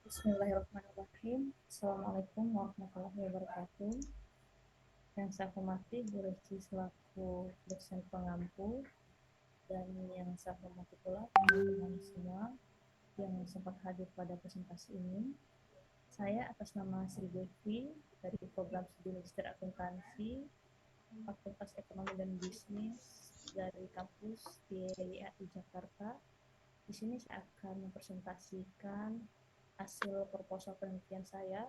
Bismillahirrahmanirrahim. Assalamualaikum warahmatullahi wabarakatuh. Yang saya hormati Bu Reci selaku dosen pengampu dan yang saya hormati pula teman-teman semua yang sempat hadir pada presentasi ini. Saya atas nama Sri Devi dari program studi Magister Akuntansi Fakultas Ekonomi dan Bisnis dari kampus YIAI Jakarta. Di sini saya akan mempresentasikan hasil proposal penelitian saya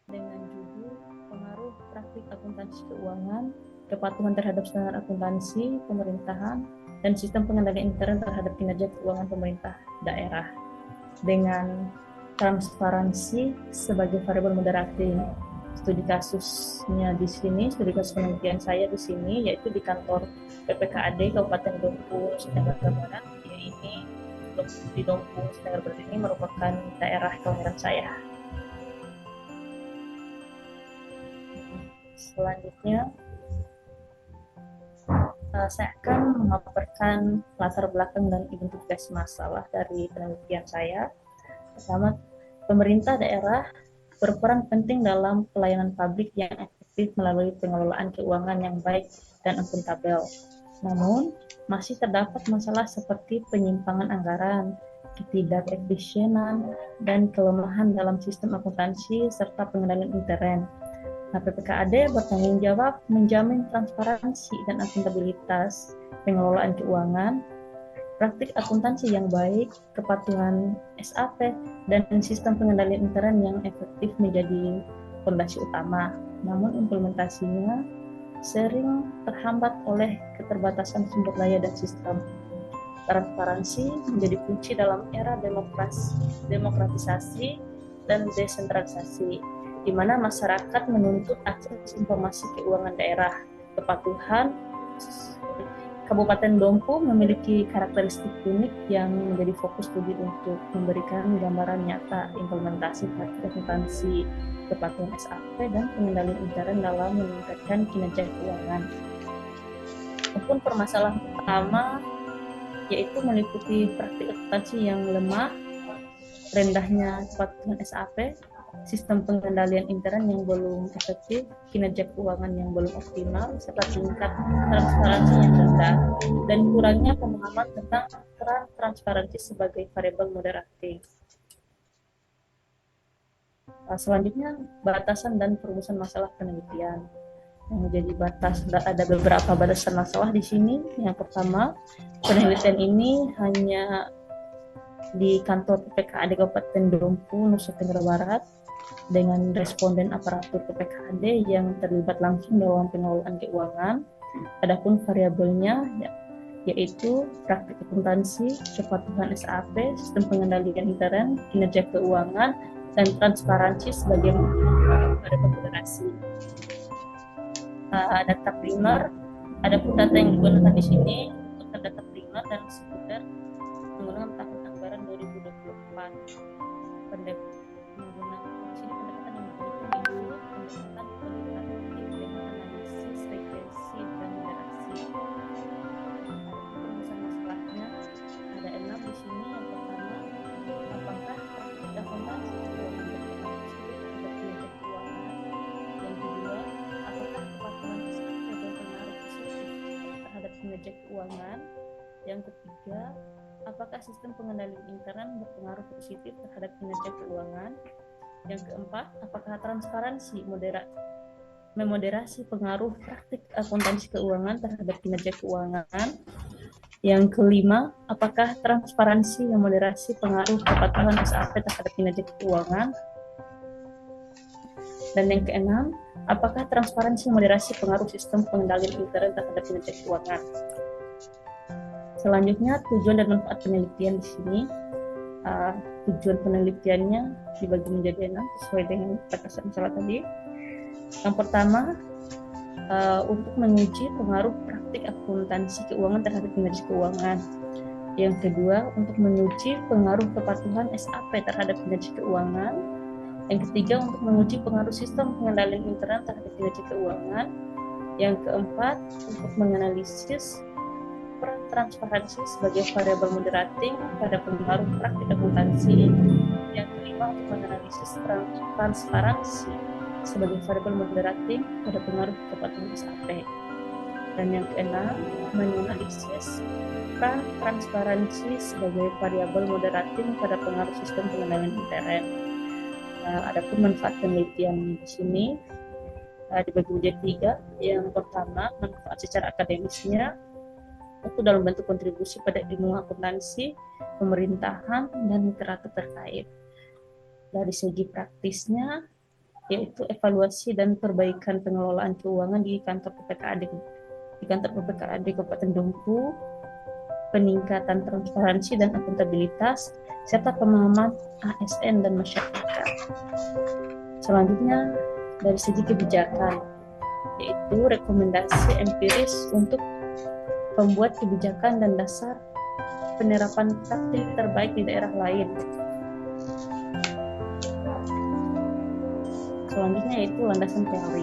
dengan judul pengaruh praktik akuntansi keuangan, kepatuhan terhadap standar akuntansi, pemerintahan, dan sistem pengendalian intern terhadap kinerja keuangan pemerintah daerah dengan transparansi sebagai variabel moderating. Studi kasusnya di sini, studi kasus penelitian saya di sini yaitu di kantor PPKAD Kabupaten Dompu, Sumatera Barat. Ini di Dompu, Sumatera Barat ini merupakan daerah kelahiran saya. Selanjutnya, saya akan memaparkan latar belakang dan identifikasi masalah dari penelitian saya. Pertama, pemerintah daerah berperan penting dalam pelayanan publik yang efektif melalui pengelolaan keuangan yang baik dan akuntabel. Namun, masih terdapat masalah seperti penyimpangan anggaran, ketidakefisienan, dan kelemahan dalam sistem akuntansi serta pengendalian intern. PPKAD bertanggung jawab menjamin transparansi dan akuntabilitas pengelolaan keuangan, praktik akuntansi yang baik, kepatuhan SAP, dan sistem pengendalian intern yang efektif menjadi fondasi utama. Namun implementasinya sering terhambat oleh keterbatasan sumber daya dan sistem. Transparansi menjadi kunci dalam era demokratisasi dan desentralisasi, di mana masyarakat menuntut akses informasi keuangan daerah. Kepatuhan Kabupaten Dompu memiliki karakteristik unik yang menjadi fokus studi untuk memberikan gambaran nyata implementasi praktik akuntansi, kepatuhan SAP, dan pengendalian intern dalam meningkatkan kinerja keuangan. Maupun permasalahan utama yaitu meliputi praktik akuntansi yang lemah, rendahnya kepatuhan SAP, sistem pengendalian intern yang belum efektif, kinerja keuangan yang belum optimal, serta tingkat transparansi yang rendah, dan kurangnya pemahaman tentang peran transparansi sebagai variabel moderating. Selanjutnya, batasan dan perumusan masalah penelitian. Yang menjadi ada beberapa batasan masalah di sini. Yang pertama, penelitian ini hanya di kantor PPKAD Kabupaten Dompu, Nusa Tenggara Barat, dengan responden aparatur PPKAD yang terlibat langsung dalam pengelolaan keuangan. Adapun variabelnya yaitu praktik akuntansi, kepatuhan SAP, sistem pengendalian intern, kinerja keuangan, dan transparansi sebagai variabel moderasi. Data primer, adapun data yang digunakan di sini untuk data primer dan sekunder menggunakan tahun anggaran 2024. Menggunakan sini pendekatan yang berbeda yaitu pendekatan kualitatif dengan analisis regresi dan moderasi. Perumusan masalahnya ada 6 di sini. Yang pertama, apakah praktik akuntansi telah mempengaruhi terhadap kinerja keuangan? Yang kedua, apakah kepatuhan SAP berpengaruh positif terhadap kinerja keuangan? Yang ketiga, apakah sistem pengendalian intern berpengaruh positif terhadap kinerja keuangan? Yang keempat, apakah transparansi memoderasi pengaruh praktik akuntansi keuangan terhadap kinerja keuangan? Yang kelima, apakah transparansi memoderasi pengaruh kepatuhan SAP terhadap kinerja keuangan? Dan yang keenam, apakah transparansi memoderasi pengaruh sistem pengendalian intern terhadap kinerja keuangan? Selanjutnya, tujuan dan manfaat penelitian di sini. Tujuan penelitiannya dibagi menjadi 6 sesuai dengan batasan masalah tadi. Yang pertama, untuk menguji pengaruh praktik akuntansi keuangan terhadap kinerja keuangan. Yang kedua, untuk menguji pengaruh kepatuhan SAP terhadap kinerja keuangan. Yang ketiga, untuk menguji pengaruh sistem pengendalian intern terhadap kinerja keuangan. Yang keempat, untuk menganalisis peran transparansi sebagai variabel moderating pada pengaruh praktik akuntansi. Yang kelima, pertama untuk menganalisis transparansi sebagai variabel moderating pada pengaruh kepatuhan SAP. Dan yang keenam, menganalisis peran transparansi sebagai variabel moderating pada pengaruh sistem pengendalian intern. Adapun manfaat penelitian di sini dibagi menjadi 3. Yang pertama, manfaat secara akademisnya itu dalam bentuk kontribusi pada ilmu akuntansi, pemerintahan, dan literatur terkait. Dari segi praktisnya, yaitu evaluasi dan perbaikan pengelolaan keuangan di kantor PPKAD Kabupaten Dompu, peningkatan transparansi dan akuntabilitas, serta pemahaman ASN dan masyarakat. Selanjutnya, dari segi kebijakan, yaitu rekomendasi empiris untuk pembuat kebijakan dan dasar penerapan praktik terbaik di daerah lain. Selanjutnya yaitu landasan teori.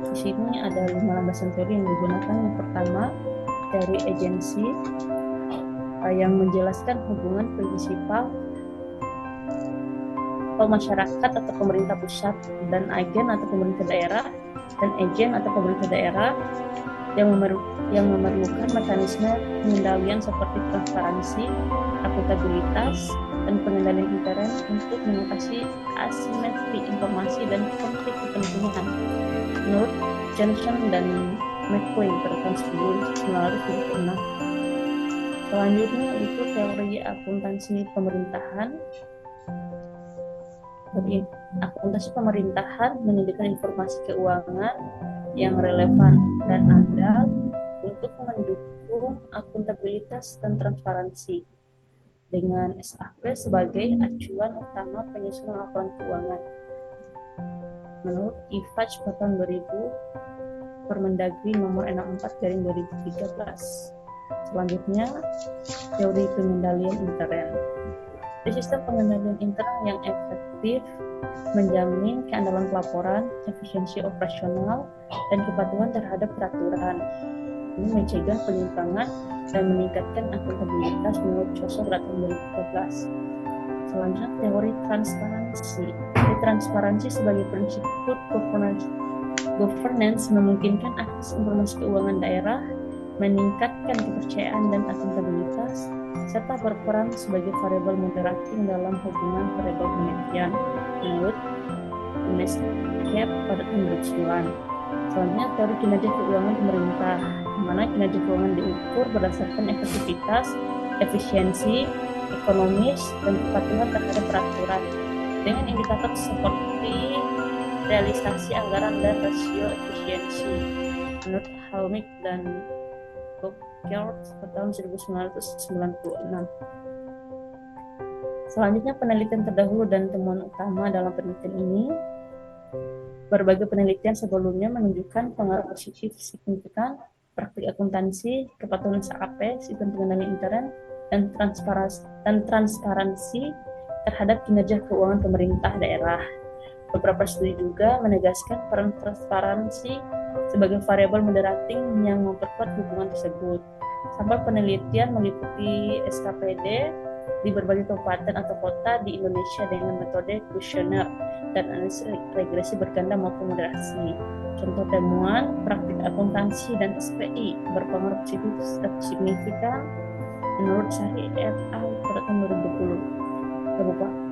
Di sini ada 5 landasan teori yang digunakan. Yang pertama dari agensi yang menjelaskan hubungan prinsipal atau masyarakat atau pemerintah pusat dan agen atau pemerintah daerah, dan agen atau pemerintah daerah yang memerlukan mekanisme pengendalian seperti transparansi, akuntabilitas, dan pengendalian intern untuk mengatasi asimetri informasi dan konflik kepentingan. Menurut Johnson dan McQueen pada tahun 1976. Selanjutnya itu teori akuntansi pemerintahan. Bagi akuntansi pemerintahan menyediakan informasi keuangan yang relevan dan andal untuk mendukung akuntabilitas dan transparansi, dengan SAP sebagai acuan utama penyusunan laporan keuangan. Menurut IFAJ pada tahun 2000, Permendagri nomor 64/2013. Selanjutnya, teori pengendalian intern. Di sistem pengendalian intern yang efektif menjamin keandalan pelaporan, efisiensi operasional, dan kepatuhan terhadap peraturan. Ini mencegah penyimpangan dan meningkatkan akuntabilitas menurut Chosok pada tahun 2013. Selanjutnya, teori transparansi. Transparansi sebagai prinsip good governance memungkinkan akses informasi keuangan daerah, meningkatkan kepercayaan dan akuntabilitas, serta berperan sebagai variabel moderating dalam hubungan variabel penelitian menurut UNESCAP pada tahun 2009. Selanjutnya, teori kinerja keuangan pemerintah, di mana kinerja keuangan diukur berdasarkan efektivitas, efisiensi, ekonomis, dan kepatuhan terhadap peraturan dengan indikator seperti realisasi anggaran dan rasio efisiensi menurut Halmik dan Bokert pada tahun 1996. Selanjutnya, penelitian terdahulu dan temuan utama dalam penelitian ini. Berbagai penelitian sebelumnya menunjukkan pengaruh positif signifikan praktik akuntansi, kepatuhan SAP, sistem pengendalian intern, dan transparansi terhadap kinerja keuangan pemerintah daerah. Beberapa studi juga menegaskan peran transparansi sebagai variabel moderating yang memperkuat hubungan tersebut. Sampel penelitian meliputi SKPD di berbagai kabupaten atau kota di Indonesia dengan metode kuesioner dan analisis regresi berganda maupun moderasi. Contoh temuan, praktik akuntansi dan SPI berpengaruh positif signifikan menurut Syahri et al. Pada tahun 2020.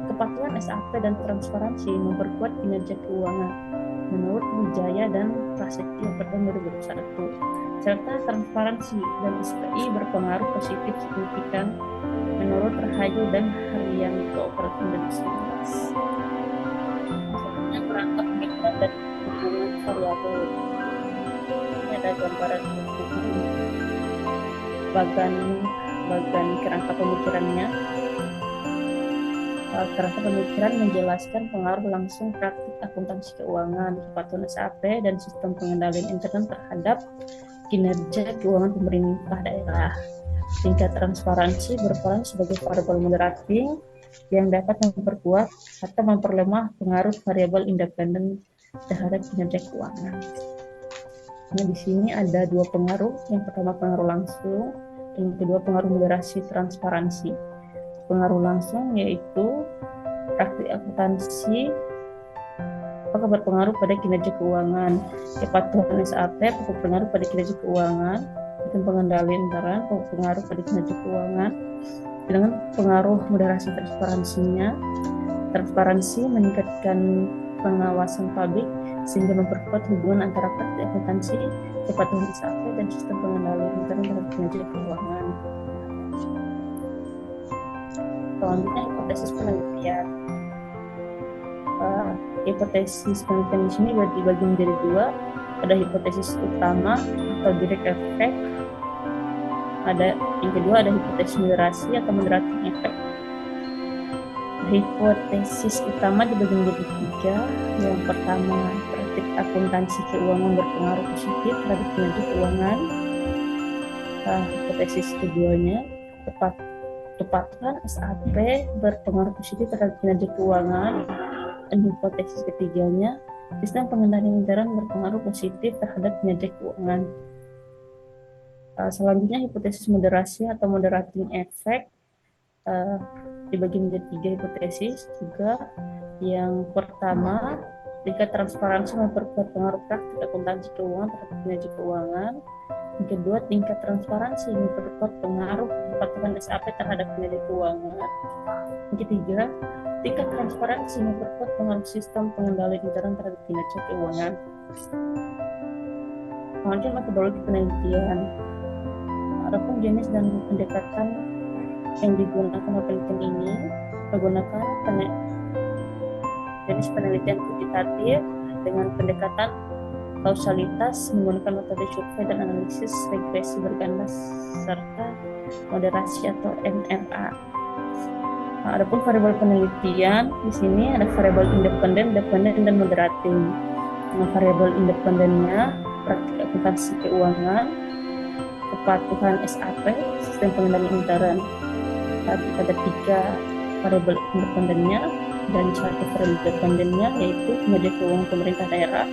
Kepatuhan SAP dan transparansi memperkuat kinerja keuangan menurut Wijaya dan Prasetyo pada tahun 2021. Serta transparansi dan SPI berpengaruh positif signifikan menurut Rahayu dan Haryanto pada tahun 2019. Selanjutnya, kerangka pemikiran dan hubungan variabel. Ini ada gambaran bagan kerangka pemikirannya. Kerangka pemikiran menjelaskan pengaruh langsung praktik akuntansi keuangan, kepatuhan SAP, dan sistem pengendalian intern terhadap kinerja keuangan pemerintah daerah. Tingkat transparansi berperan sebagai variabel moderating yang dapat memperkuat atau memperlemah pengaruh variabel independen terhadap kinerja keuangan. Nah, di sini ada 2 pengaruh. Yang pertama pengaruh langsung, dan yang kedua pengaruh moderasi transparansi. Pengaruh langsung yaitu praktik akuntansi apakah berpengaruh pada kinerja keuangan. Kepatuhan SAP apakah berpengaruh pada kinerja keuangan. Sistem pengendalian intern berpengaruh pada kinerja keuangan. Dengan pengaruh moderasi transparansinya. Transparansi meningkatkan pengawasan publik sehingga memperkuat hubungan antara praktik akuntansi, kepatuhan SAP, dan sistem pengendalian intern terhadap kinerja keuangan. Selanjutnya hipotesis penelitian. Hipotesis penelitian di sini dibagi menjadi dua. Ada hipotesis utama atau direct effect. Yang kedua ada hipotesis moderasi atau moderating effect. Hipotesis utama dibagi menjadi tiga. Yang pertama, praktik akuntansi keuangan berpengaruh positif terhadap kinerja keuangan. Hipotesis keduanya, kepatuhan SAP berpengaruh positif terhadap kinerja keuangan. Dan hipotesis ketiganya, sistem pengendalian intern berpengaruh positif terhadap kinerja keuangan. Selanjutnya hipotesis moderasi atau moderating effect dibagi menjadi tiga hipotesis juga. Yang pertama, tingkat transparansi memperkuat pengaruh praktik akuntansi keuangan terhadap kinerja keuangan. Yang kedua, tingkat transparansi memperkuat pengaruh kepatuhan SAP terhadap kinerja keuangan. Yang ketiga, tingkat transparansi memperkuat pengaruh sistem pengendalian intern terhadap kinerja keuangan. Selanjutnya metodologi penelitian. Adapun jenis dan pendekatan yang digunakan dalam penelitian ini menggunakan jenis penelitian kuantitatif dengan pendekatan kausalitas menggunakan metode survei dan analisis regresi berganda serta moderasi atau MRA. Adapun variabel penelitian di sini ada variabel independen, dependen, dan moderating. Variabel independennya praktik akuntansi keuangan, kepatuhan SAP, sistem pengendalian intern. Ada tiga variabel independennya dan satu variabel dependennya yaitu kinerja keuangan pemerintah daerah,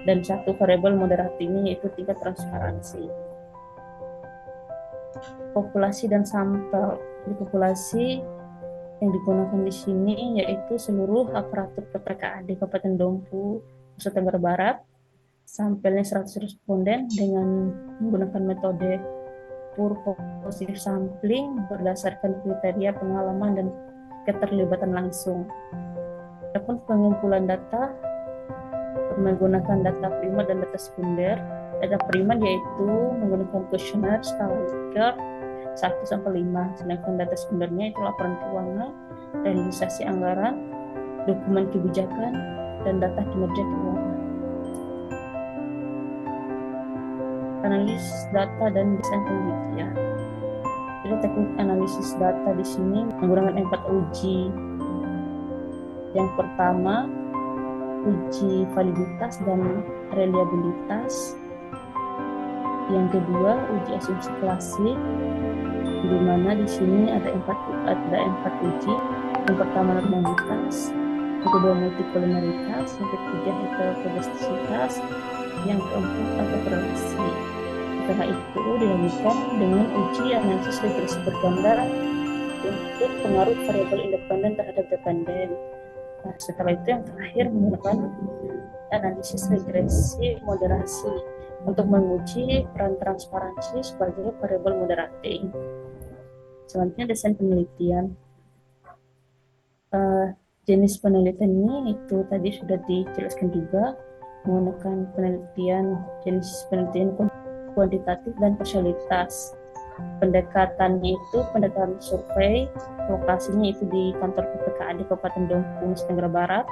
dan satu variabel moderatingnya yaitu tingkat transparansi. Populasi dan sampel. Di populasi yang digunakan di sini yaitu seluruh aparatur PPKAD Kabupaten Dompu, Nusa Tenggara Barat. Sampelnya 100 responden dengan menggunakan metode pure positive sampling berdasarkan kriteria pengalaman dan keterlibatan langsung. Adapun pengumpulan data menggunakan data primer dan data sekunder. Data primer yaitu menggunakan kuesioner skala Likert 1-5, sedangkan data sekundernya itu laporan keuangan, realisasi anggaran, dokumen kebijakan, dan data kinerja keuangan. Analisis data dan desain penelitian. Jadi teknik analisis data di sini menggunakan 4 uji. Yang pertama, uji validitas dan reliabilitas. Yang kedua, uji asumsi klasik, di mana di sini ada empat uji. Yang pertama normalitas, yang kedua multikolumnaritas, yang ketiga heterogeneisitas, yang keempat autokorelasi. Setelah itu dilanjutkan dengan uji analisis regresi berganda untuk pengaruh variabel independen terhadap dependen. Nah, setelah itu yang terakhir menggunakan analisis regresi moderasi untuk menguji peran transparansi sebagai variabel moderating. Selanjutnya desain penelitian. Jenis penelitian ini itu tadi sudah dijelaskan juga, menggunakan jenis penelitian kuantitatif dan kausalitas. Pendekatannya itu pendekatan survei, lokasinya itu di kantor PPKAD Kabupaten Dompu, Nusa Tenggara Barat.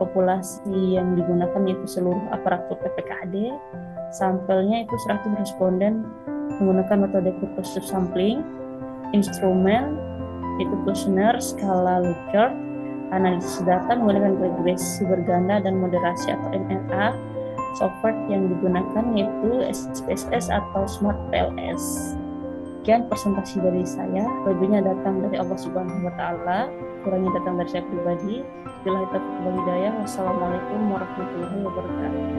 Populasi yang digunakan itu seluruh aparatur PPKAD. Sampelnya itu 100 responden menggunakan metode pure positive sampling. Instrumen itu kuesioner skala Likert. Analisis data menggunakan regresi berganda dan moderasi atau MRA. Software yang digunakan yaitu SPSS atau Smart PLS. Sekian presentasi dari saya. Lebihnya datang dari Allah Subhanahu wa Ta'ala, kurangnya datang dari saya pribadi. Billahi taufiq wal hidayah. Wassalamualaikum warahmatullahi wabarakatuh.